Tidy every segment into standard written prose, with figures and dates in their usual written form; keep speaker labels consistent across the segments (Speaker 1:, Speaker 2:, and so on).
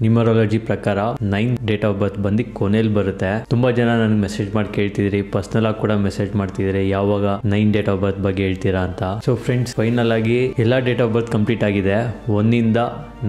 Speaker 1: Numerology ಪ್ರಕಾರ 9 date of ಬರ್ತ್ ಬಂದು ಕೊನೆಯಲ್ಲಿ ಬರುತ್ತೆ. ತುಂಬಾ ಜನ ನನಗೆ ಮೆಸೇಜ್ ಮಾಡಿ ಕೇಳ್ತಿದ್ರಿ, ಪರ್ಸನಲ್ ಆಗಿ ಕೂಡ ಮೆಸೇಜ್ ಮಾಡ್ತಿದ್ರಿ, ಯಾವಾಗ 9 ಡೇಟ್ ಆಫ್ ಬರ್ತ್ ಬಗ್ಗೆ ಹೇಳ್ತೀರಾ ಅಂತ. ಸೊ ಫ್ರೆಂಡ್ಸ್, ಫೈನಲ್ ಆಗಿ ಎಲ್ಲಾ ಡೇಟ್ ಆಫ್ ಬರ್ತ್ ಕಂಪ್ಲೀಟ್ ಆಗಿದೆ. 1 ಇಂದ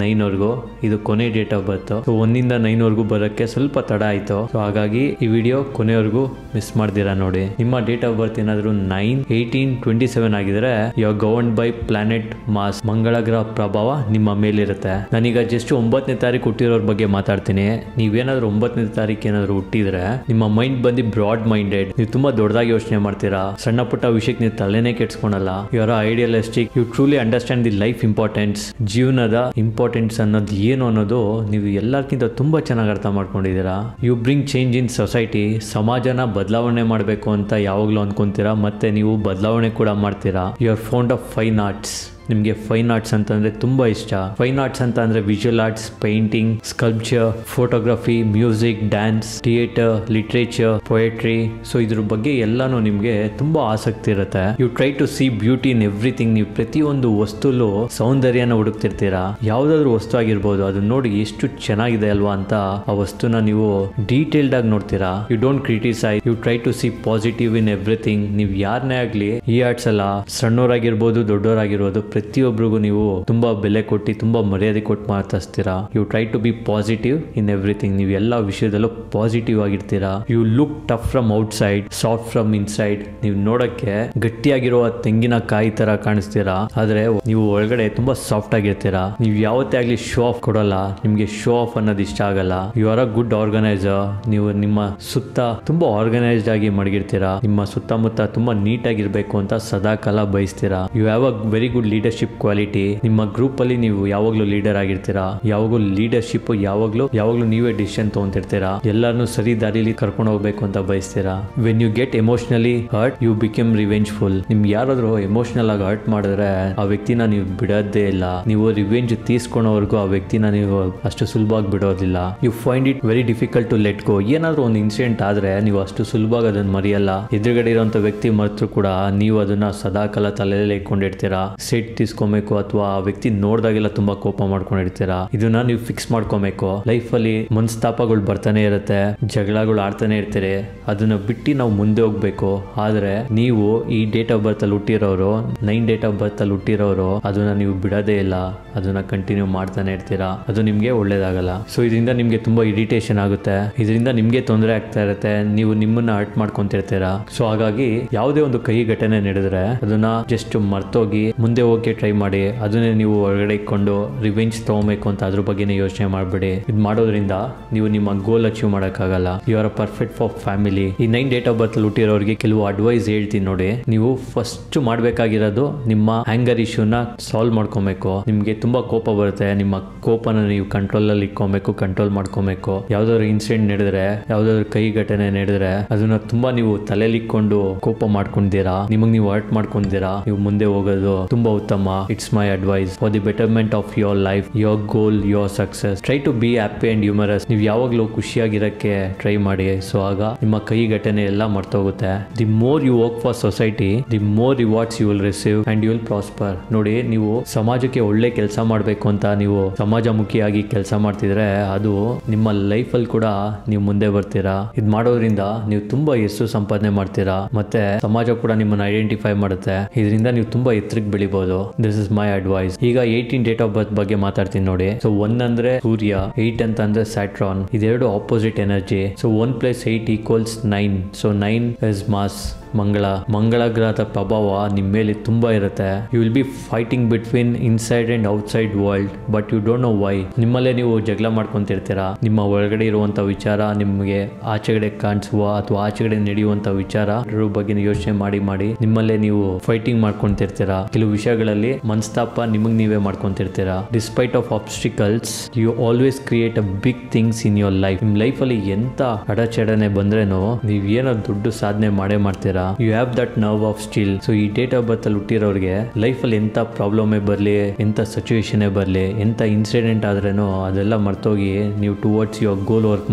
Speaker 1: 9 ವರೆಗೂ ಇದು ಕೊನೆ ಡೇಟ್ ಆಫ್ ಬರ್ತ್. ಸೊ 1 ಇಂದ 9 ವರೆಗೂ ಬರೋಕ್ಕೆ ಸ್ವಲ್ಪ ತಡ ಆಯ್ತು. ಸೊ ಹಾಗಾಗಿ ಈ ವಿಡಿಯೋ ಕೊನೆವರೆಗೂ ಮಿಸ್ ಮಾಡ್ದಿರಾ ನೋಡಿ. ನಿಮ್ಮ ಡೇಟ್ ಆಫ್ ಬರ್ತ್ ಏನಾದ್ರು 9, 18, 27 ಆಗಿದ್ರೆ you are governed by planet Mars. Mangala ಗ್ರಹ ಪ್ರಭಾವ ನಿಮ್ಮ ಮೇಲಿರುತ್ತೆ. ನಾನೀಗ ಜಸ್ಟ್ 9ನೇ ತಾರೀಕು ಹುಟ್ಟಿರೋರ ಬಗ್ಗೆ ಮಾತಾಡ್ತೀನಿ. ನೀವೇನಾದ್ರೂ 9ನೇ ತಾರೀಕು ಏನಾದ್ರು ಹುಟ್ಟಿದ್ರೆ ನಿಮ್ಮ ಮೈಂಡ್ ಬಂದು ಬ್ರಾಡ್ ಮೈಂಡೆಡ್. ನೀವು ತುಂಬಾ ದೊಡ್ಡದಾಗಿ ಯೋಚನೆ ಮಾಡ್ತೀರಾ. ಸಣ್ಣ ಪುಟ್ಟ ವಿಷಯಕ್ಕೆ ನೀವು ತಲೆನೇ ಕೆಡ್ಸ್ಕೊಳಲ್ಲ. You are idealistic. You truly understand the life importance. ಜೀವನದ ಇಂಪಾರ್ಟೆನ್ಸ್ ಅನ್ನೋದು ಏನು ಅನ್ನೋದು ನೀವು ಎಲ್ಲರಿಗಿಂತ ತುಂಬಾ ಚೆನ್ನಾಗಿ ಅರ್ಥ ಮಾಡ್ಕೊಂಡಿದ್ದೀರಾ. You bring change in society. ಸಮಾಜನ ಬದಲಾವಣೆ ಮಾಡಬೇಕು ಅಂತ ಯಾವಾಗಲೂ ಅನ್ಕೊಂತೀರಾ, ಮತ್ತೆ ನೀವು ಬದಲಾವಣೆ ಕೂಡ ಮಾಡ್ತೀರಾ. You are found of fine arts. ನಿಮಗೆ ಫೈನ್ ಆರ್ಟ್ಸ್ ಅಂತಂದ್ರೆ ತುಂಬಾ ಇಷ್ಟ. ಫೈನ್ ಆರ್ಟ್ಸ್ ಅಂತ ಅಂದ್ರೆ visual arts, painting, sculpture, photography, music, dance, theatre, literature, poetry. So ಇದ್ರ ಬಗ್ಗೆ ಎಲ್ಲಾನು ನಿಮ್ಗೆ ತುಂಬಾ ಆಸಕ್ತಿ ಇರುತ್ತೆ. You try to see beauty in everything. ನೀವು ಪ್ರತಿಯೊಂದು ವಸ್ತುಲು ಸೌಂದರ್ಯನ ಹುಡುಕ್ತಿರ್ತೀರಾ. ಯಾವ್ದಾದ್ರು ವಸ್ತು ಆಗಿರ್ಬೋದು, ಅದನ್ನ ನೋಡಿ ಎಷ್ಟು ಚೆನ್ನಾಗಿದೆ ಅಲ್ವಾ ಅಂತ ಆ ವಸ್ತುನ ನೀವು ಡೀಟೇಲ್ಡ್ ಆಗಿ ನೋಡ್ತೀರಾ. You don't criticise. You try to see positive in everything. ನೀವು ಯಾರನ್ನೇ ಆಗ್ಲಿ, ಈ ಆರ್ಟ್ಸ್ ಅಲ್ಲ, ಸಣ್ಣವರಾಗಿರ್ಬೋದು ದೊಡ್ಡವರಾಗಿರ್ಬೋದು, ಪ್ರತಿಯೊಬ್ಬರಿಗೂ ನೀವು ತುಂಬಾ ಬೆಲೆ ಕೊಟ್ಟು ತುಂಬಾ ಮರ್ಯಾದೆ ಕೊಟ್ಟು ಮಾತಾಡ್ತೀರಾ. You try to be positive in everything. ನೀವು ಎಲ್ಲ ವಿಷಯದಲ್ಲೂ ಪಾಸಿಟಿವ್ ಆಗಿರ್ತೀರಾ. You look tough from outside, soft from inside. ನೀವು ನೋಡಕ್ಕೆ ಗಟ್ಟಿಯಾಗಿರುವ ತೆಂಗಿನಕಾಯಿ ತರ ಕಾಣಿಸ್ತೀರಾ, ಆದ್ರೆ ನೀವು ಒಳಗಡೆ ತುಂಬಾ ಸಾಫ್ಟ್ ಆಗಿರ್ತೀರಾ. ನೀವು ಯಾವತ್ತೇ ಆಗ್ಲಿ ಶೋ ಆಫ್ ಕೊಡಲ್ಲ. ನಿಮ್ಗೆ ಶೋ ಆಫ್ ಅನ್ನೋದು ಇಷ್ಟ ಆಗಲ್ಲ. You are a good organiser. ನೀವು ನಿಮ್ಮ ಸುತ್ತ ತುಂಬಾ ಆರ್ಗನೈಸ್ಡ್ ಆಗಿ ಮಡಗಿರ್ತೀರಾ. ನಿಮ್ಮ ಸುತ್ತಮುತ್ತ ತುಂಬಾ ನೀಟಾಗಿರ್ಬೇಕು ಅಂತ ಸದಾ ಕಾಲ ಬಯಸ್ತೀರಾ. You have a very good leadership quality. ನಿಮ್ಮ ಗ್ರೂಪ್ ಅಲ್ಲಿ ನೀವು ಯಾವಾಗ್ಲೂ ಲೀಡರ್ ಆಗಿರ್ತೀರಾ. ಯಾವಾಗಲೂ ಲೀಡರ್ಶಿಪ್, ಯಾವಾಗ್ಲೂ ನೀವೇ ಡಿಸಿಷನ್ ತಗೊಂತಿರ್ತೀರಾ. ಎಲ್ಲಾರನ್ನು ಸರಿ ದಾರಿಲಿ ಕರ್ಕೊಂಡು ಹೋಗ್ಬೇಕು ಅಂತ ಬಯಸ್ತೀರಾ. When you get emotionally hurt, you become revengeful. ನಿಮ್ಗೆ ಯಾರಾದ್ರೂ ಎಮೋಷನಲ್ ಆಗಿ ಹರ್ಟ್ ಮಾಡಿದ್ರೆ ಆ ವ್ಯಕ್ತಿನ ನೀವು ಬಿಡೋದೇ ಇಲ್ಲ. ನೀವು ರಿವೆಂಜ್ ತೀರ್ಸ್ಕೊಳೋವರೆಗೂ ಆ ವ್ಯಕ್ತಿನ ನೀವು ಅಷ್ಟು ಸುಲಭವಾಗಿ ಬಿಡೋದಿಲ್ಲ. You find it very difficult to let go. ಏನಾದ್ರೂ ಒಂದು ಇನ್ಸಿಡೆಂಟ್ ಆದ್ರೆ ನೀವು ಅಷ್ಟು ಸುಲಭವಾಗಿ ಅದನ್ನ ಮರೆಯಲ್ಲ. ಎದುರುಗಡೆ ಇರುವಂತ ವ್ಯಕ್ತಿ ಮರೆತರು ಕೂಡ ನೀವು ಅದನ್ನ ಸದಾಕಾಲ ತಲೆಯಲ್ಲಿ ಇಟ್ಕೊಂಡಿರ್ತೀರಾ. ಸೆಟ್ ತೀಸ್ಕೊಬೇಕು ಅಥವಾ ಆ ವ್ಯಕ್ತಿ ನೋಡ್ದಾಗೆಲ್ಲ ತುಂಬಾ ಕೋಪ ಮಾಡ್ಕೊಂಡಿರ್ತೀರಾ. ಇದನ್ನ ನೀವು ಫಿಕ್ಸ್ ಮಾಡ್ಕೊಬೇಕು. ಲೈಫ್ ಅಲ್ಲಿ ಮನಸ್ತಾಪಗಳು ಬರ್ತಾನೆ ಇರುತ್ತೆ, ಜಗಳಗಳು ಆಡ್ತಾನೆ ಇರ್ತೀರಿ. ಅದನ್ನ ಬಿಟ್ಟು ನಾವು ಮುಂದೆ ಹೋಗ್ಬೇಕು. ಆದ್ರೆ ನೀವು ಈ ಡೇಟ್ ಆಫ್ ಬರ್ತ್ ಅಲ್ಲಿ ಹುಟ್ಟಿರೋರು, 9 ಡೇಟ್ ಆಫ್ ಬರ್ತ್ ಅಲ್ಲಿ ಹುಟ್ಟಿರೋರು, ಅದನ್ನ ನೀವು ಬಿಡೋದೇ ಇಲ್ಲ. ಅದನ್ನ ಕಂಟಿನ್ಯೂ ಮಾಡ್ತಾನೆ ಇರ್ತೀರಾ. ಅದು ನಿಮ್ಗೆ ಒಳ್ಳೇದಾಗಲ್ಲ. ಸೊ ಇದರಿಂದ ನಿಮ್ಗೆ ತುಂಬಾ ಇರಿಟೇಷನ್ ಆಗುತ್ತೆ. ಇದರಿಂದ ನಿಮ್ಗೆ ತೊಂದರೆ ಆಗ್ತಾ ಇರುತ್ತೆ. ನೀವು ನಿಮ್ಮನ್ನ ಹರ್ಟ್ ಮಾಡ್ಕೊಂತಿರ್ತೀರಾ. ಸೊ ಹಾಗಾಗಿ ಯಾವುದೇ ಒಂದು ಕಹಿ ಘಟನೆ ನಡೆದ್ರೆ ಅದನ್ನ ಜಸ್ಟ್ ಮರ್ತೋಗಿ ಮುಂದೆ ಹೋಗಿ ಟ್ರೈ ಮಾಡಿ. ಅದನ್ನೇ ನೀವು ಒಳಗಡೆ ಇಟ್ಕೊಂಡು ರಿವೆಂಜ್ ತಗೋಬೇಕು ಅಂತ ಅದ್ರ ಬಗ್ಗೆನೇ ಯೋಚನೆ ಮಾಡಬೇಡಿ. ಇದು ಮಾಡೋದ್ರಿಂದ ನೀವು ನಿಮ್ಮ ಗೋಲ್ ಅಚೀವ್ ಮಾಡೋಕ್ಕಾಗಲ್ಲ. You are perfect for family. ಈ 9 ಡೇಟ್ ಆಫ್ ಬರ್ತ್ ಹುಟ್ಟಿರೋರಿಗೆ ಕೆಲವು ಅಡ್ವೈಸ್ ಹೇಳ್ತೀನಿ ನೋಡಿ. ನೀವು ಫಸ್ಟ್ ಮಾಡಬೇಕಾಗಿರೋದು ನಿಮ್ಮ ಆಂಗರ್ ಇಶ್ಯೂನ ಸಾಲ್ವ್ ಮಾಡ್ಕೊಬೇಕು. ನಿಮ್ಗೆ ತುಂಬಾ ಕೋಪ ಬರುತ್ತೆ. ನಿಮ್ಮ ಕೋಪನ ನೀವು ಕಂಟ್ರೋಲ್ ಅಲ್ಲಿ ಇಟ್ಕೊಬೇಕು, ಕಂಟ್ರೋಲ್ ಮಾಡ್ಕೊಬೇಕು. ಯಾವ್ದಾದ್ರು ಇನ್ಸಿಡೆಂಟ್ ನಡೆದ್ರೆ, ಯಾವ್ದಾದ್ರು ಕೈ ಘಟನೆ ನಡೆದ್ರೆ ಅದನ್ನ ತುಂಬಾ ನೀವು ತಲೆಯಲ್ಲಿ ಇಟ್ಕೊಂಡು ಕೋಪ ಮಾಡ್ಕೊಂಡಿರಾ, ನಿಮಗ್ ನೀವು ಹರ್ಟ್ ಮಾಡ್ಕೊಂಡಿರಾ, ನೀವು ಮುಂದೆ ಹೋಗೋದು ತುಂಬಾ ಉತ್ತಮ. It's my advice for the betterment of your life, your goal, your success. Try to be happy and humorous. ನೀವು ಯಾವಾಗಲೂ ಖುಷಿಯಾಗಿರಕ್ಕೆ ಟ್ರೈ ಮಾಡಿ. ಸೊ ಆಗ ನಿಮ್ಮ ಕೈ ಘಟನೆ ಎಲ್ಲ ಮರ್ತೋಗುತ್ತೆ. The more you work for society, the more rewards you will receive and you will prosper. ನೋಡಿ, ನೀವು ಸಮಾಜಕ್ಕೆ ಒಳ್ಳೆ ಕೆಲಸ ಮಾಡಬೇಕು ಅಂತ ನೀವು ಸಮಾಜಮುಖಿಯಾಗಿ ಕೆಲಸ ಮಾಡ್ತಿದ್ರೆ ಅದು ನಿಮ್ಮ ಲೈಫ್ ಅಲ್ಲಿ ಕೂಡ ನೀವು ಮುಂದೆ ಬರ್ತೀರಾ. ಇದು ಮಾಡೋದ್ರಿಂದ ನೀವು ತುಂಬಾ ಹೆಸರು ಸಂಪಾದನೆ ಮಾಡ್ತೀರಾ. ಮತ್ತೆ ಸಮಾಜ ಕೂಡ ನಿಮ್ಮನ್ನ ಐಡೆಂಟಿಫೈ ಮಾಡುತ್ತೆ. ಇದರಿಂದ ನೀವು ತುಂಬಾ ಎತ್ತರಕ್ಕೆ ಬೆಳಿಬಹುದು. This is my advice. ಈಗ 18 ಡೇಟ್ ಆಫ್ ಬರ್ತ್ ಬಗ್ಗೆ ಮಾತಾಡ್ತೀನಿ ನೋಡಿ. ಸೊ 1 ಅಂದ್ರೆ ಸೂರ್ಯ, 8 ಅಂತ ಅಂದ್ರೆ ಸ್ಯಾಟ್ರಾನ್. ಇದೆರಡು opposite energy. So 1 + 8 = 9. So 9 is Mars, Mangala ಗ್ರಹದ ಪ್ರಭಾವ ನಿಮ್ಮ ಮೇಲೆ ತುಂಬಾ ಇರುತ್ತೆ. You will be fighting between inside and outside world, but you don't know why. ನಿಮ್ಮಲ್ಲೇ ನೀವು ಜಗಳ ಮಾಡ್ಕೊಂತಿರ್ತೀರಾ. ನಿಮ್ಮ ಒಳಗಡೆ ಇರುವಂತ ವಿಚಾರ ನಿಮಗೆ ಆಚೆಗಡೆ ಕಾಣಿಸುವ ಅಥವಾ ಆಚೆಗಡೆ ನಡೆಯುವಂತ ವಿಚಾರ ಬಗ್ಗೆ ಯೋಚನೆ ಮಾಡಿ ನಿಮ್ಮಲ್ಲೇ ನೀವು ಫೈಟಿಂಗ್ ಮಾಡ್ಕೊಂತಿರ್ತೀರಾ. ಕೆಲವು ವಿಷಯಗಳಲ್ಲಿ ಮನಸ್ತಾಪ ನಿಮಗ್ ನೀವೇ ಮಾಡ್ಕೊಂತಿರ್ತೀರಾ. Despite of obstacles, you always create a big things in your life. ನಿಮ್ ಲೈಫ್ ಅಲ್ಲಿ ಎಂತ ಅಡಚಣೆ ಬಂದ್ರೇನು ನೀವ್ ಏನೋ ದೊಡ್ಡ ಸಾಧನೆ ಮಾಡ್ತೀರಾ. You have that nerve of steel. So ಈ ಡೇಟ್ ಆಫ್ ಬರ್ತ್ ಅಲ್ಲಿ ಹುಟ್ಟಿರೋರಿಗೆ ಲೈಫ್ ಅಲ್ಲಿ ಎಂತ ಪ್ರಾಬ್ಲಮ್ ಬರ್ಲಿ, ಎಂತ ಸಿಚುವೇಶನ್ ಬರ್ಲಿ, ಎಂತ ಇನ್ಸಿಡೆಂಟ್ ಆದ್ರೇನು ಅದೆಲ್ಲ ಮರ್ತೋಗಿ ನೀವು ಟುವರ್ಡ್ಸ್ ಯುವರ್ ಗೋಲ್ ವರ್ಕ್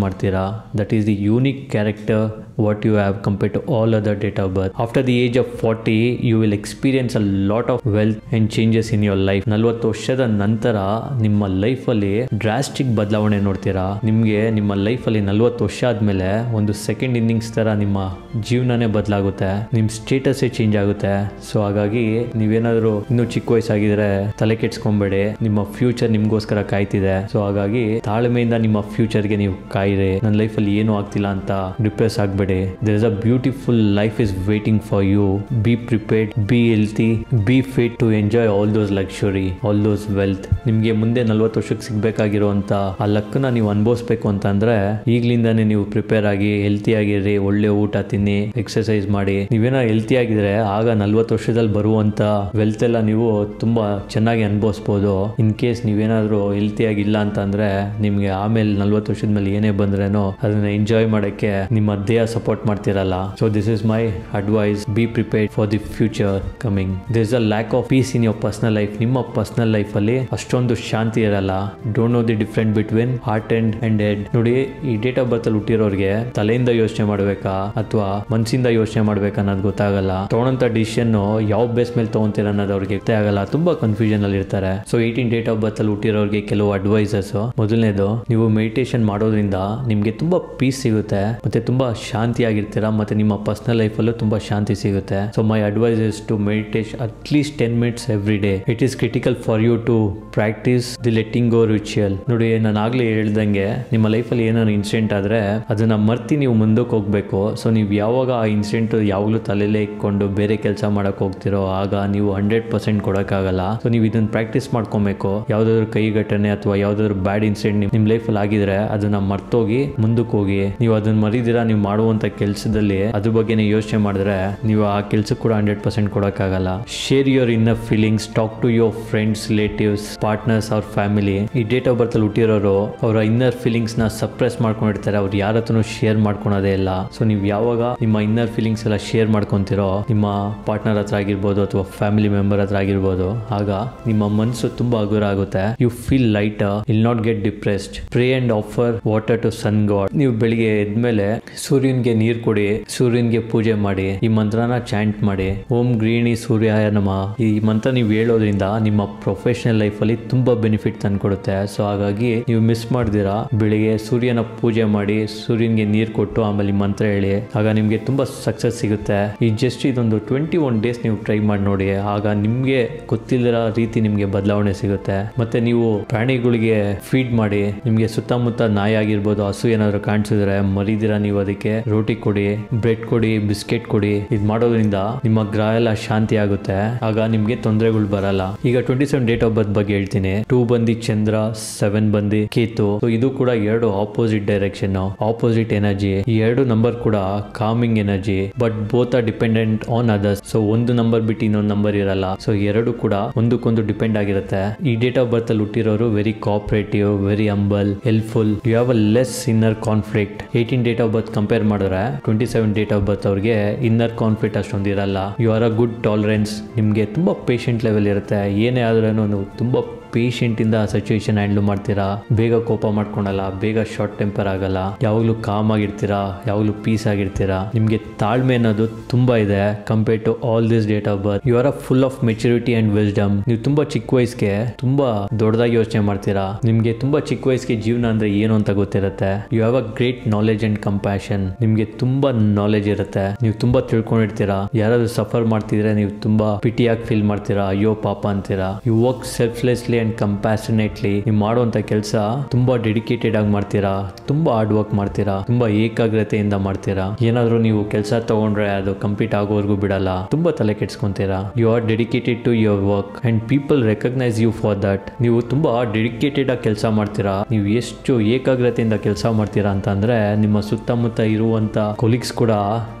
Speaker 1: ಮಾಡ್ತೀರಾ. That is the unique character what you have compared to all other date of birth. After the age of 40 you will experience a lot of wealth and changes in your life. 40 ವರ್ಷದ ನಂತರ ನಿಮ್ಮ ಲೈಫಲ್ಲಿ drastic ಬದಲಾವಣೆ ನೋಡ್ತೀರಾ. ನಿಮಗೆ ನಿಮ್ಮ ಲೈಫಲ್ಲಿ 40 ವರ್ಷ ಆದ್ಮೇಲೆ ಒಂದು ಸೆಕೆಂಡ್ ಇನ್ನಿಂಗ್ಸ್ ತರ ನಿಮ್ಮ ಜೀವನನೇ ಬದಲಾಗುತ್ತೆ, ನಿಮ್ಮ ಸ್ಟೇಟಸ್ ಚೇಂಜ್ ಆಗುತ್ತೆ. ಸೊ ಹಾಗಾಗಿ ನೀವೇನಾದ್ರೂ ಇನ್ನೂ ಚಿಕ್ಕ ವಯಸ್ಸಾಗಿದ್ರೆ ತಲೆ ಕೆಡ್ಸ್ಕೊಂಬೇಡಿ, ನಿಮ್ಮ ಫ್ಯೂಚರ್ ನಿಮ್ಗೋಸ್ಕರ ಕಾಯ್ತಿದೆ. ಸೊ ಹಾಗಾಗಿ ತಾಳ್ಮೆಯಿಂದ ನಿಮ್ಮ ಫ್ಯೂಚರ್ಗೆ ನೀವು ಕಾಯಿರಿ. ನನ್ನ ಲೈಫಲ್ಲಿ ಏನೂ ಆಗ್ತಿಲ್ಲ ಅಂತ ಡಿಪ್ರೆಸ್ ಆಗಬೇಡಿ. There is a beautiful life is waiting for you. Be prepared, be healthy, be fit to enjoy all those luxury, all those wealth. ನಿಮಗೆ ಮುಂದೆ 40 ವರ್ಷಕ್ಕೆ ಸಿಗ್ಬೇಕಾಗಿರುವಂತ ಆ ಲಕ್ಕನ್ನ ನೀವು ಅನುಭವಿಸ್ಬೇಕು ಅಂತ ಅಂದ್ರೆ ಈಗ್ಲಿಂದಾನೇ ನೀವು ಪ್ರಿಪೇರ್ ಆಗಿ ಹೆಲ್ತಿ ಆಗಿರಿ, ಒಳ್ಳೆ ಊಟ ತಿನ್ನಿ, ಎಕ್ಸರ್ಸೈಸ್ ಮಾಡಿ. ನೀವೇನೋ ಹೆಲ್ತಿ ಆಗಿದ್ರೆ ಆಗ 40 ವರ್ಷದಲ್ಲಿ ಬರುವಂತ ವೆಲ್ತ್ ಎಲ್ಲ ನೀವು ತುಂಬಾ ಚೆನ್ನಾಗಿ ಅನುಭವಿಸ್ಬೋದು. ಇನ್ ಕೇಸ್ ನೀವೇನಾದ್ರೂ ಹೆಲ್ತಿ ಆಗಿಲ್ಲ ಅಂತ ಅಂದ್ರೆ ನಿಮ್ಗೆ ಆಮೇಲೆ 40 ವರ್ಷದ ಮೇಲೆ ಏನೇ ಬಂದ್ರೇನೋ ಅದನ್ನ ಎಂಜಾಯ್ ಮಾಡಕ್ಕೆ ನಿಮ್ಮ ದೇಹ ಸಪೋರ್ಟ್ ಮಾಡ್ತಿರಲ್ಲ. So this is my advice, be prepared for the future coming. There is a lack of peace in your personal life. ನಿಮ್ಮ ಪರ್ಸನಲ್ ಲೈಫ್ ಅಲ್ಲಿ ಅಷ್ಟೊಂದು ಶಾಂತಿ ಇರಲ್ಲ. Don't know the different between heart and head. ನೋಡಿ, ಈ date of birth ಅಲ್ಲಿ ಹುಟ್ಟಿರೋರಿಗೆ ತಲೆಯಿಂದ ಯೋಚನೆ ಮಾಡ್ಬೇಕಾ ಅಥವಾ ಮನಸ್ಸಿಂದ ಯೋಚನೆ ಮಾಡ್ಬೇಕಾ ಅನ್ನೋದು ಗೊತ್ತಾಗಲ್ಲ. ತಗೊಂಡಂತ ಡಿಸಿಷನ್ ಯಾವ ಬೇಸ್ ಮೇಲೆ ತಗೊಂತೀರ ಅನ್ನೋದು ಅವ್ರಿಗೆ ಗೊತ್ತೇ ಆಗಲ್ಲ. ತುಂಬಾ ಕನ್ಫ್ಯೂಷನ್ ಅಲ್ಲಿ ಇರ್ತಾರೆ. ಸೊ 18 ಡೇಟ್ ಆಫ್ ಬರ್ತ್ ಅಲ್ಲಿ ಹುಟ್ಟಿರೋರಿಗೆ ಕೆಲವು ಅಡ್ವೈಸಸ್. ಮೊದಲನೇದು, ನೀವು ಮೆಡಿಟೇಷನ್ ಮಾಡೋದ್ರಿಂದ ನಿಮ್ಗೆ ತುಂಬಾ ಪೀಸ್ ಸಿಗುತ್ತೆ, ಮತ್ತೆ ತುಂಬಾ ಶಾಂತಿ ಆಗಿರ್ತೀರಾ, ಮತ್ತೆ ನಿಮ್ಮ ಪರ್ಸನಲ್ ಲೈಫ್ ಅಲ್ಲೂ ತುಂಬಾ ಶಾಂತಿ ಸಿಗುತ್ತೆ. So my advice is to meditation at least 10 minutes every day. It is critical for you to practise the letting go ritual. ನೋಡಿ, ನಾನು ಆಗ್ಲೇ ಹೇಳ್ದಂಗೆ ನಿಮ್ಮ ಲೈಫಲ್ಲಿ ಏನಾದ್ರು ಇನ್ಸಿಡೆಂಟ್ ಆದ್ರೆ ಅದನ್ನ ಮರ್ತಿ ನೀವು ಮುಂದಕ್ಕೆ ಹೋಗ್ಬೇಕು. ಸೊ ನೀವು ಯಾವಾಗ ಆ ಇನ್ಸಿಡೆಂಟ್ ಯಾವಾಗಲೂ ತಲೆಯಲ್ಲೇ ಇಟ್ಕೊಂಡು ಬೇರೆ ಕೆಲಸ ಮಾಡಕ್ ಹೋಗ್ತಿರೋ ಆಗ ನೀವು 100% ಕೊಡಕ್ಕಾಗಲ್ಲ. ಸೊ ನೀವು ಇದನ್ನ ಪ್ರಾಕ್ಟೀಸ್ ಮಾಡ್ಕೊಬೇಕು. ಯಾವ್ದಾದ್ರು ಕೈ ಘಟನೆ ಅಥವಾ ಯಾವ್ದಾದ್ರು ಬ್ಯಾಡ್ ಇನ್ಸಿಡೆಂಟ್ ನಿಮ್ ಲೈಫಲ್ಲಿ ಆಗಿದ್ರೆ ಅದನ್ನ ಮರ್ತೋಗಿ ಮುಂದಕ್ಕೆ ಹೋಗಿ. ನೀವು ಅದನ್ನ ಮರಿದಿರಾ ನೀವು ಮಾಡುವಂತ ಕೆಲಸದಲ್ಲಿ ಅದ್ರ ಬಗ್ಗೆನೇ ಯೋಚನೆ ಮಾಡಿದ್ರೆ ನೀವು ಆ ಕೆಲಸಕ್ಕೆ ಕೂಡ 100% ಕೊಡಕ್ಕಾಗಲ್ಲ. Share your inner feelings, talk to your friends, relatives, partners ಅವ್ರ ಫ್ಯಾಮಿಲಿ. ಈ ಡೇಟ್ ಆಫ್ ಬರ್ತ್ ಅಲ್ಲಿ ಹುಟ್ಟಿರೋರು ಅವರ ಇನ್ನರ್ ಫೀಲಿಂಗ್ಸ್ ನ ಸಪ್ರೆಸ್ ಮಾಡ್ಕೊಂಡಿರ್ತಾರೆ. ಅವ್ರು ಯಾರ ಹತ್ರನೂ ಶೇರ್ ಮಾಡ್ಕೊಳೋದೇ ಇಲ್ಲ. ಸೊ ನೀವು ಯಾವಾಗ ನಿಮ್ಮ ಇನ್ನರ್ ಫೀಲಿಂಗ್ಸ್ ಎಲ್ಲ ಶೇರ್ ಮಾಡ್ಕೊಂತಿರೋ ನಿಮ್ಮ ಪಾರ್ಟ್ನರ್ ಹತ್ರ ಆಗಿರ್ಬೋದು ಅಥವಾ ಫ್ಯಾಮಿಲಿ ಮೆಂಬರ್ ಹತ್ರ ಆಗಿರ್ಬೋದು, ಆಗ ನಿಮ್ಮ ಮನಸ್ಸು ತುಂಬಾ ಹಗುರ ಆಗುತ್ತೆ. You feel lighter, will not get depressed. Pray and offer water to sun god. ನೀವು ಬೆಳಿಗ್ಗೆ ಎದ್ಮೇಲೆ ಸೂರ್ಯನ್ಗೆ ನೀರ್ ಕೊಡಿ, ಸೂರ್ಯನ್ಗೆ ಪೂಜೆ ಮಾಡಿ, ಈ ಮಂತ್ರನ ಚಾಂಟ್ ಮಾಡಿ, ಓಂ ಗ್ರೀಣಿ ಸೂರ್ಯಾಯ ನಮಃ. ಈ ಮಂತ್ರ ನೀವು ಹೇಳೋದ್ರಿಂದ ನಿಮ್ಮ ಪ್ರೊಫೆಷನಲ್ ಲೈಫ್ ಅಲ್ಲಿ ತುಂಬಾ ಬೆನಿಫಿಟ್ ತಂದ್ಕೊಡುತ್ತೆ. ಸೊ ಹಾಗಾಗಿ ನೀವು ಮಿಸ್ ಮಾಡ್ದಿರಾ ಬೆಳಿಗ್ಗೆ ಸೂರ್ಯನ ಪೂಜೆ ಮಾಡಿ, ಸೂರ್ಯನ್ಗೆ ನೀರ್ ಕೊಟ್ಟು ಆಮೇಲೆ ಈ ಮಂತ್ರ ಹೇಳಿ, ಆಗ ನಿಮ್ಗೆ ತುಂಬಾ ಸಕ್ಸಸ್ ಸಿಗುತ್ತೆ. ಈ ಜಸ್ಟ್ ಇದೊಂದು 21 days ನೀವು ಟ್ರೈ ಮಾಡಿ ನೋಡಿ. ಆಗ ನಿಮ್ಗೆ ಗೊತ್ತಿಲ್ಲದ ರೀತಿ ನಿಮ್ಗೆ ಬದಲಾವಣೆ ಸಿಗುತ್ತೆ. ಮತ್ತೆ ನೀವು ಪ್ರಾಣಿಗಳಿಗೆ ಫೀಡ್ ಮಾಡಿ, ನಿಮ್ಗೆ ಸುತ್ತಮುತ್ತ ನಾಯಿ ಆಗಿರ್ಬೋದು, ಹಸು ಏನಾದ್ರು ಕಾಣಿಸಿದ್ರೆ ಮರಿದಿರಾ ನೀವು ಅದಕ್ಕೆ ರೋಟಿ ಕೊಡಿ, ಬ್ರೆಡ್ ಕೊಡಿ, ಬಿಸ್ಕೆಟ್ ಕೊಡಿ. ಇದು ಮಾಡೋದ್ರಿಂದ ನಿಮ್ಮ ಗ್ರಹ ಎಲ್ಲ ಶಾಂತಿ ಆಗುತ್ತೆ. ಆಗ ನಿಮ್ಗೆ ತೊಂದರೆಗಳು ಬರಲ್ಲ. ಈಗ 27 ಡೇಟ್ ಆಫ್ ಬರ್ತ್ ಬಗ್ಗೆ ಹೇಳ್ತೀನಿ. 2 ಬಂದಿ ಚಂದ್ರ, 7 ಬಂದಿ ಕೇತು. ಸೊ ಇದು ಕೂಡ ಎರಡು ಆಪೋಸಿಟ್ ಡೈರೆಕ್ಷನ್, ಆಪೋಸಿಟ್ ಎನರ್ಜಿ. ಈ ಎರಡು ನಂಬರ್ ಕೂಡ coming energy, but both are dependent on others. So ಒಂದು ನಂಬರ್ ಬಿಟ್ಟು ಇನ್ನೊಂದು ನಂಬರ್ ಇರಲ್ಲ. ಸೊ ಎರಡು ಕೂಡ ಒಂದಕ್ಕೊಂದು ಡಿಪೆಂಡ್ ಆಗಿರುತ್ತೆ. ಈ ಡೇಟ್ ಆಫ್ ಬರ್ತ್ ಅಲ್ಲಿ ಹುಟ್ಟಿರೋರು very cooperative, very humble, helpful. You have a less inner conflict. 18 date of birth compare ಮಾಡಿದ್ರೆ 27 ಡೇಟ್ ಆಫ್ ಬರ್ತ್ ಅವ್ರಿಗೆ ಇನ್ನರ್ ಕಾನ್ಫ್ಲಿಕ್ಟ್ ಅಷ್ಟೊಂದು ಇರಲ್ಲ. You are a good tolerance. ನಿಮ್ಗೆ ತುಂಬಾ ಪೇಷಂಟ್ ಲೆವೆಲ್ ಇರುತ್ತೆ. ಏನೇ ಆದ್ರೂ ತುಂಬಾ ಪೇಷಂಟ್ ಇಂದ ಸಿಚುವೇಶನ್ ಹ್ಯಾಂಡಲ್ ಮಾಡ್ತೀರಾ. ಬೇಗ ಕೋಪ ಮಾಡ್ಕೊಳಲ್ಲ, ಬೇಗ ಶಾರ್ಟ್ ಟೆಂಪರ್ ಆಗಲ್ಲ, ಯಾವಾಗ್ಲೂ ಕಾಮ್ ಆಗಿರ್ತೀರಾ, ಯಾವಾಗ್ಲೂ ಪೀಸ್ ಆಗಿರ್ತೀರಾ. ನಿಮ್ಗೆ ತಾಳ್ಮೆ ಅನ್ನೋದು ತುಂಬಾ ಇದೆ compare to all this date of birth. You are a full of maturity and wisdom. ನೀವು ತುಂಬಾ ಚಿಕ್ಕ ವಯಸ್ಸಿಗೆ ತುಂಬಾ ದೊಡ್ಡದಾಗಿ ಯೋಚನೆ ಮಾಡ್ತೀರಾ. ನಿಮ್ಗೆ ತುಂಬಾ ಚಿಕ್ಕ ವಯಸ್ಸಿಗೆ ಜೀವನ ಅಂದ್ರೆ ಏನು ಅಂತ ಗೊತ್ತಿರುತ್ತೆ. You have a great knowledge and compassion. ನಿಮ್ಗೆ ತುಂಬಾ ನಾಲೆಜ್ ಇರುತ್ತೆ. ನೀವು ತುಂಬಾ ತಿಳ್ಕೊಂಡಿರ್ತೀರಾ. ಯಾರಾದ್ರೂ ಸಫರ್ ಮಾಡ್ತಿದ್ರೆ ನೀವು ತುಂಬಾ ಪಿಟಿಯಾಗಿ ಫೀಲ್ ಮಾಡ್ತೀರಾ, ಅಯ್ಯೋ ಪಾಪ ಅಂತೀರಾ. You work selflessly and compassionately. ನೀವು ಮಾಡುವಂತ ಕೆಲಸ ತುಂಬಾ ಡೆಡಿಕೇಟೆಡ್ ಆಗಿ ಮಾಡ್ತೀರಾ, ತುಂಬಾ ಹಾರ್ಡ್ ವರ್ಕ್ ಮಾಡ್ತೀರಾ, ತುಂಬಾ ಏಕಾಗ್ರತೆಯಿಂದ ಮಾಡ್ತೀರಾ. ಏನಾದ್ರೂ ನೀವು ಕೆಲಸ ತಗೊಂಡ್ರೆ ಅದು ಕಂಪ್ಲೀಟ್ ಆಗೋವರೆಗೂ ಬಿಡಲ್ಲ, ತುಂಬಾ ತಲೆ ಕೆಡ್ಸ್ಕೊಂತೀರಾ. You are dedicated to your work and people recognise you for that. ನೀವು ತುಂಬಾ ಡೆಡಿಕೇಟೆಡ್ ಆಗಿ ಕೆಲಸ ಮಾಡ್ತೀರಾ. ನೀವು ಎಷ್ಟು ಏಕಾಗ್ರತೆಯಿಂದ ಕೆಲಸ ಮಾಡ್ತೀರಾ ಅಂತಂದ್ರೆ ನಿಮ್ಮ ಸುತ್ತಮುತ್ತ ಇರುವಂತ ಕೊಲೀಗ್ಸ್ ಕೂಡ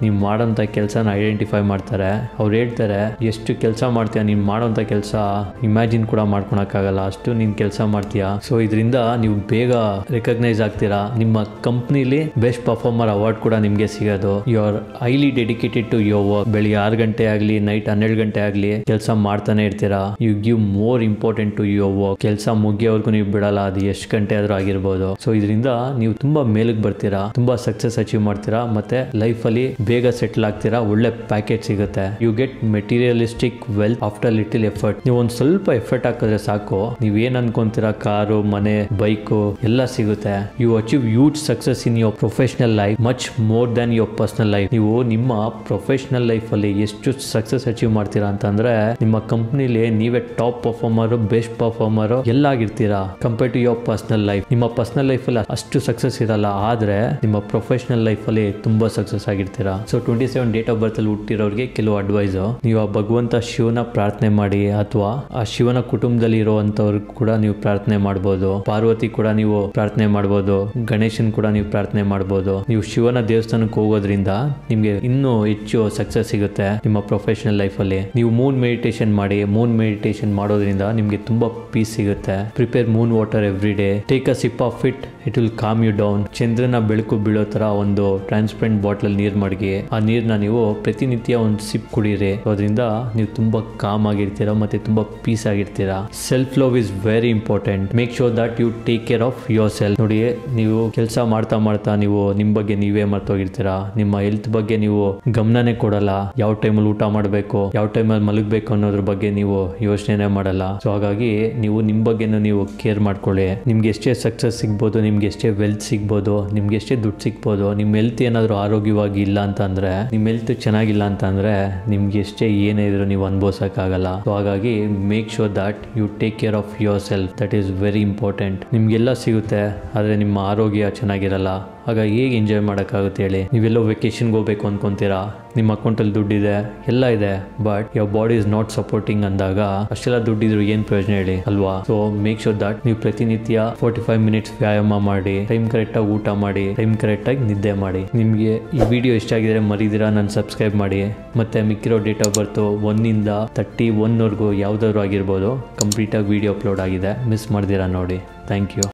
Speaker 1: ನೀವು ಮಾಡೋಂತ ಕೆಲಸನ ಐಡೆಂಟಿಫೈ ಮಾಡ್ತಾರೆ. ಅವ್ರು ಹೇಳ್ತಾರೆ, ಎಷ್ಟು ಕೆಲಸ ಮಾಡ್ತೀಯ, ನೀನು ಮಾಡೋಂತ ಕೆಲಸ ಇಮ್ಯಾಜಿನ್ ಕೂಡ ಮಾಡ್ಕೊಳಕ್ಕಾಗಲ್ಲ ಆಗಲ್ಲ, ಅಷ್ಟು ನೀನು ಕೆಲಸ ಮಾಡ್ತೀಯಾ. ಸೊ ಇದರಿಂದ ನೀವು ಬೇಗ ರೆಕಗ್ನೈಸ್ ಆಗ್ತೀರಾ. ನಿಮ್ಮ ಕಂಪ್ನಿಲಿ ಬೆಸ್ಟ್ ಪರ್ಫಾರ್ಮರ್ ಅವಾರ್ಡ್ ಕೂಡ ನಿಮಗೆ ಸಿಗೋದು. You are highly dedicated to your work. ಬೆಳಿಗ್ಗೆ 6 ಗಂಟೆ ಆಗಲಿ ನೈಟ್ 12 ಗಂಟೆ ಆಗಲಿ ಕೆಲಸ ಮಾಡ್ತಾನೆ ಇರ್ತೀರಾ. You give more important to your work. ಕೆಲಸ ಮುಗಿಯೋವರೆಗೂ ನೀವು ಬಿಡಲ್ಲ, ಅದು ಎಷ್ಟು ಗಂಟೆ ಆದ್ರೂ ಆಗಿರ್ಬೋದು. ಸೊ ಇದರಿಂದ ನೀವು ತುಂಬಾ ಮೇಲಕ್ಕೆ ಬರ್ತೀರಾ, ತುಂಬಾ ಸಕ್ಸಸ್ ಅಚೀವ್ ಮಾಡ್ತೀರಾ, ಮತ್ತೆ ಲೈಫ್ ಅಲ್ಲಿ ಬೇಗ ಸೆಟಲ್ ಆಗ್ತೀರಾ. ಒಳ್ಳೆ ಪ್ಯಾಕೇಜ್ ಸಿಗುತ್ತೆ. You get materialistic wealth after little effort. ನೀವು ಒಂದ್ ಸ್ವಲ್ಪ ಎಫರ್ಟ್ ಹಾಕಿದ್ರೆ ಸಾಕು, ನೀವ್ ಏನ್ ಅನ್ಕೊಂತೀರಾ, ಕಾರು, ಮನೆ, ಬೈಕು ಎಲ್ಲ ಸಿಗುತ್ತೆ. You achieve huge success in your professional life much more than your personal life. ನೀವು ನಿಮ್ಮ ಪ್ರೊಫೆಷನಲ್ ಲೈಫ್ ಅಲ್ಲಿ ಎಷ್ಟು ಸಕ್ಸಸ್ ಅಚೀವ್ ಮಾಡ್ತೀರಾ ಅಂತಂದ್ರೆ ನಿಮ್ಮ ಕಂಪ್ನಿಲಿ ನೀವೇ ಟಾಪ್ ಪರ್ಫಾರ್ಮರ್, ಬೆಸ್ಟ್ ಪರ್ಫಾರ್ಮರ್ ಎಲ್ಲ ಆಗಿರ್ತೀರಾ compare to your personal life. ನಿಮ್ಮ ಪರ್ಸನಲ್ ಲೈಫ್ ಅಲ್ಲಿ ಅಷ್ಟು ಸಕ್ಸಸ್ ಇರಲ್ಲ, ಆದ್ರೆ ನಿಮ್ಮ ಪ್ರೊಫೆಷನಲ್ ಲೈಫ್ ಅಲ್ಲಿ ತುಂಬಾ ಸಕ್ಸಸ್ ಆಗಿರ್ತೀರಾ. ಸೊ 27 ಡೇಟ್ ಆಫ್ ಬರ್ತ್ ಅಲ್ಲಿ ಹುಟ್ಟಿರೋರಿಗೆ ಕೆಲವು ಅಡ್ವೈಸ್. ನೀವು ಆ ಭಗವಂತ ಶಿವನ ಪ್ರಾರ್ಥನೆ ಮಾಡಿ, ಅಥವಾ ಆ ಶಿವನ ಕುಟುಂಬದಲ್ಲಿ ಇರುವಂತವ್ರಿಗೆ ಕೂಡ ನೀವು ಪ್ರಾರ್ಥನೆ ಮಾಡಬಹುದು. ಪಾರ್ವತಿ ಕೂಡ ನೀವು ಪ್ರಾರ್ಥನೆ ಮಾಡಬಹುದು, ಗಣೇಶನ್ ಕೂಡ ನೀವು ಪ್ರಾರ್ಥನೆ ಮಾಡಬಹುದು. ನೀವು ಶಿವನ ದೇವಸ್ಥಾನಕ್ಕೆ ಹೋಗೋದ್ರಿಂದ ನಿಮ್ಗೆ ಇನ್ನೂ ಹೆಚ್ಚು ಸಕ್ಸಸ್ ಸಿಗುತ್ತೆ ನಿಮ್ಮ ಪ್ರೊಫೆಷನಲ್ ಲೈಫ್ ಅಲ್ಲಿ. ನೀವು ಮೂನ್ ಮೆಡಿಟೇಷನ್ ಮಾಡಿ. ಮೂನ್ ಮೆಡಿಟೇಷನ್ ಮಾಡೋದ್ರಿಂದ ನಿಮ್ಗೆ ತುಂಬಾ ಪೀಸ್ ಸಿಗುತ್ತೆ. Prepare moon water every day. Take a sip of it, it will calm you down. ಚಂದ್ರನ ಬೆಳಕು ಬೀಳೋ ತರ ಒಂದು ಟ್ರಾನ್ಸ್ಪರೆಂಟ್ ಬಾಟಲ್ ನೀರ್ ಮಡಗಿ, ಆ ನೀರ್ನ ನೀವು ಪ್ರತಿನಿತ್ಯ ಒಂದು ಸಿಪ್ ಕುಡೀರಿ. ಅದರಿಂದ ನೀವು ತುಂಬಾ ಕಾಮ್ ಆಗಿರ್ತೀರಾ, ಮತ್ತೆ ತುಂಬಾ ಪೀಸ್ ಆಗಿರ್ತೀರಾ. Self love is very important. Make sure that you take care of yourself. ನೋಡಿ, ನೀವು ಕೆಲಸ ಮಾಡ್ತಾ ಮಾಡ್ತಾ ನೀವು ನಿಮ್ ಬಗ್ಗೆ ನೀವೇ ಮರ್ತೋಗಿರ್ತೀರಾ. ನಿಮ್ಮ ಹೆಲ್ತ್ ಬಗ್ಗೆ ನೀವು ಗಮನನೇ ಕೊಡಲ್ಲ. ಯಾವ ಟೈಮಲ್ಲಿ ಊಟ ಮಾಡಬೇಕು, ಯಾವ ಟೈಮಲ್ಲಿ ಮಲಗಬೇಕು ಅನ್ನೋದ್ರ ಬಗ್ಗೆ ನೀವು ಯೋಚನೆ ಮಾಡಲ್ಲ. ಸೊ ಹಾಗಾಗಿ ನೀವು ನಿಮ್ ಬಗ್ಗೆನೂ ನೀವು ಕೇರ್ ಮಾಡ್ಕೊಳ್ಳಿ. ನಿಮ್ಗೆ ಎಷ್ಟೇ ಸಕ್ಸಸ್ ಸಿಗ್ಬೋದು, ನಿಮ್ಗೆ ಎಷ್ಟೇ ವೆಲ್ತ್ ಸಿಗ್ಬೋದು, ನಿಮ್ಗೆ ಎಷ್ಟೇ ದುಡ್ಡು ಸಿಗ್ಬೋದು, ನಿಮ್ ಹೆಲ್ತ್ ಏನಾದ್ರು ಆರೋಗ್ಯವಾಗಿ ಇಲ್ಲ ಅಂತಂದ್ರೆ, ನಿಮ್ ಹೆಲ್ತ್ ಚೆನ್ನಾಗಿಲ್ಲ ಅಂತಂದ್ರೆ ನಿಮ್ಗೆ ಎಷ್ಟೇ ಏನೇ ಇದ್ರು ನೀವು ಅನುಭವಿಸಕ್ಕಾಗಲ್ಲ. ಸೊ ಹಾಗಾಗಿ make sure that you take care of yourself. That is very important. ನಿಮ್ಗೆಲ್ಲ ಸಿಗುತ್ತೆ, ಆದ್ರೆ ನಿಮ್ಮ ಆರೋಗ್ಯ ಚೆನ್ನಾಗಿರಲ್ಲ. ಆಗ ಹೇಗೆ ಎಂಜಾಯ್ ಮಾಡೋಕ್ಕಾಗುತ್ತೆ ಹೇಳಿ? ನೀವೆಲ್ಲೋ ವೆಕೇಶನ್ಗೆ ಹೋಗ್ಬೇಕು ಅನ್ಕೊಂತೀರಾ, ನಿಮ್ಮ ಅಕೌಂಟಲ್ಲಿ ದುಡ್ಡಿದೆ, ಎಲ್ಲ ಇದೆ, but your body is not supporting ಅಂದಾಗ ಅಷ್ಟೆಲ್ಲ ದುಡ್ಡಿದ್ರು ಏನು ಪ್ರಯೋಜನ ಹೇಳಿ, ಅಲ್ವಾ? ಸೊ ಮೇಕ್ ಶೋರ್ ದಟ್ ನೀವು ಪ್ರತಿನಿತ್ಯ 45 ಮಿನಿಟ್ಸ್ ವ್ಯಾಯಾಮ ಮಾಡಿ, ಟೈಮ್ ಕರೆಕ್ಟಾಗಿ ಊಟ ಮಾಡಿ, ಟೈಮ್ ಕರೆಕ್ಟಾಗಿ ನಿದ್ದೆ ಮಾಡಿ. ನಿಮಗೆ ಈ ವಿಡಿಯೋ ಇಷ್ಟ ಆಗಿದ್ರೆ ಮರಿದಿರಾ ನಾನು ಸಬ್ಸ್ಕ್ರೈಬ್ ಮಾಡಿ. ಮತ್ತೆ ಮಿಕ್ಕಿರೋ ಡೇಟ್ ಆಫ್ ಬರ್ತು 1 ಇಂದ 31ವರೆಗೂ ಯಾವುದಾದ್ರು ಆಗಿರ್ಬೋದು, ಕಂಪ್ಲೀಟಾಗಿ ವಿಡಿಯೋ ಅಪ್ಲೋಡ್ ಆಗಿದೆ. ಮಿಸ್ ಮಾಡ್ದಿರಾ ನೋಡಿ. Thank you.